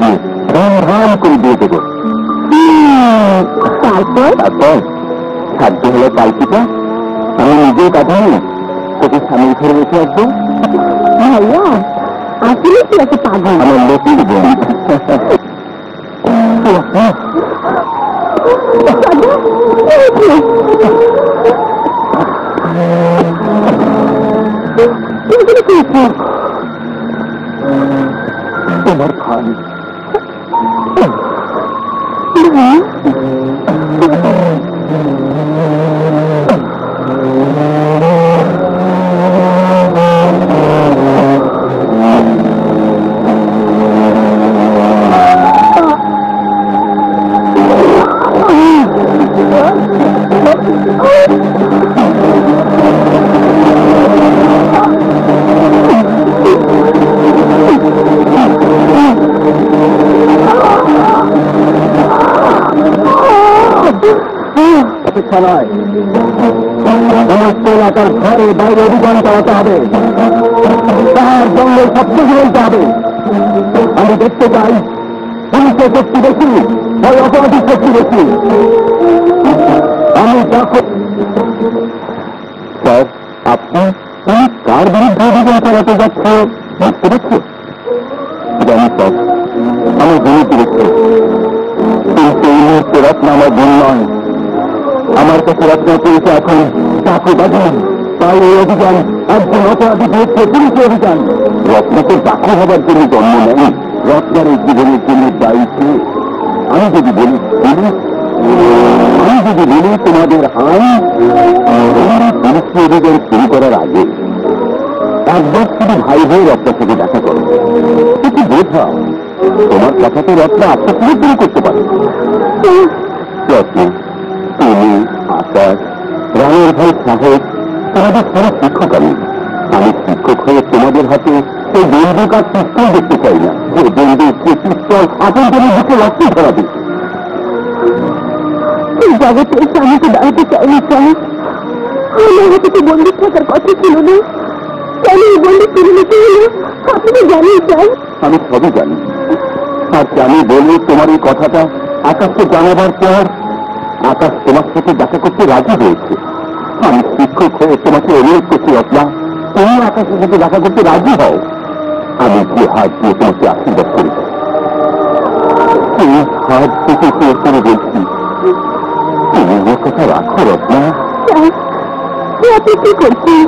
দিয়ে রাম করে দিয়ে দেবো। তারপর তারপর সাধ্য হলো পালকিটা আমি নিজেও কাঁধাই তোকে সামনে ঘরে রেখে আসবো। ভাইয়া আসলে কি আছে পাগল, আমার লোকের বোন। তোমার খান সমস্ত এলাকার ঘরে বাইরে অভিযান চালাতে হবে, তার জঙ্গল সবকিছু বলতে হবে। আমি দেখতে চাই পুলিশের শক্তি বেশি ওই অপরাধীর শক্তি বেশি। আমি যখন স্যার আপনি কার বিরুদ্ধে অভিযান চালাতে যাচ্ছে বুঝতে পারছি? জানি স্যার, আমি ভুলে পেরেছি, কিন্তু এই মুহূর্তে রত্না আমার বোন নয়। আমার কাছে রত্না পরিচয় এখন চাকু বাঁধেন, তাই এই অভিযান একজন অপরাধী বিরুদ্ধে পুলিশের অভিযান। রত্নাকে চাকু হবার জন্য জন্ম নেই, রত্নার এই জীবনের জন্য দায়িত্ব। আমি যদি বলি তোমাদের আইন পুলিশের অভিযান শুরু করার আগে একবার শুধু ভাই ভাই রত্নার সাথে দেখা করো, কিছু বোঝা। তোমার কথাতে রত্না আত্মসমর্পণ করতে পারে। রত্না তুমি, আকাশ, রামের ভাই সাহেব, তোমাদের সারা শিক্ষক। আমি শিক্ষক হয়ে তোমাদের হাতে সেই বন্দুক আর পিস্তল দেখতে চাই না, যে বন্দুক সে পিস্তল আপনাদের বুকে রক্ত ধরাবে। এই জগতে এসে আমি তো দাঁড়াতে চাইনি চাই, আমার হাতে তো বন্দুক থাকার কথা ছিল না। কেন এই বন্দুক ফিরে নিতে হলো আপনি তো জানেন চাই। আমি সবই জানি, আর জানি বলে তোমার এই কথাটা আকাশকে জানাবার পর আকাশ তোমার সাথে দেখা করতে রাজি হয়েছে। আমি শিক্ষক হয়ে তোমাকে অনুরোধ করছি রত্না, তুমি আকাশের সাথে দেখা করতে রাজি হও। আমি যে হাত দিয়ে তোমাকে আশীর্বাদ করি, তুমি হাত থেকে করে বলছি, তুমি ওর কথা রাখো রত্না। আপনি কি করছেন?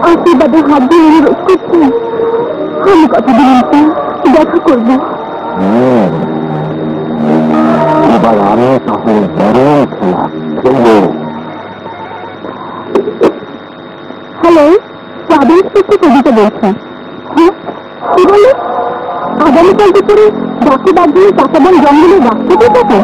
আশীর্বাদের হাত দিয়ে অনুরোধ করছি। আমি কথা দিলাম দেখা করবো। এবার আরো তাহলে বড় খেলা খেলবো। হ্যালো, সাবেক থেকে কবিতা বলছেন। হ্যাঁ কি বলে? আগামীকাল দুপুরে ডাকে বাদ দিয়ে চাষাবান জঙ্গলে রাস্তা দিয়ে থাকে।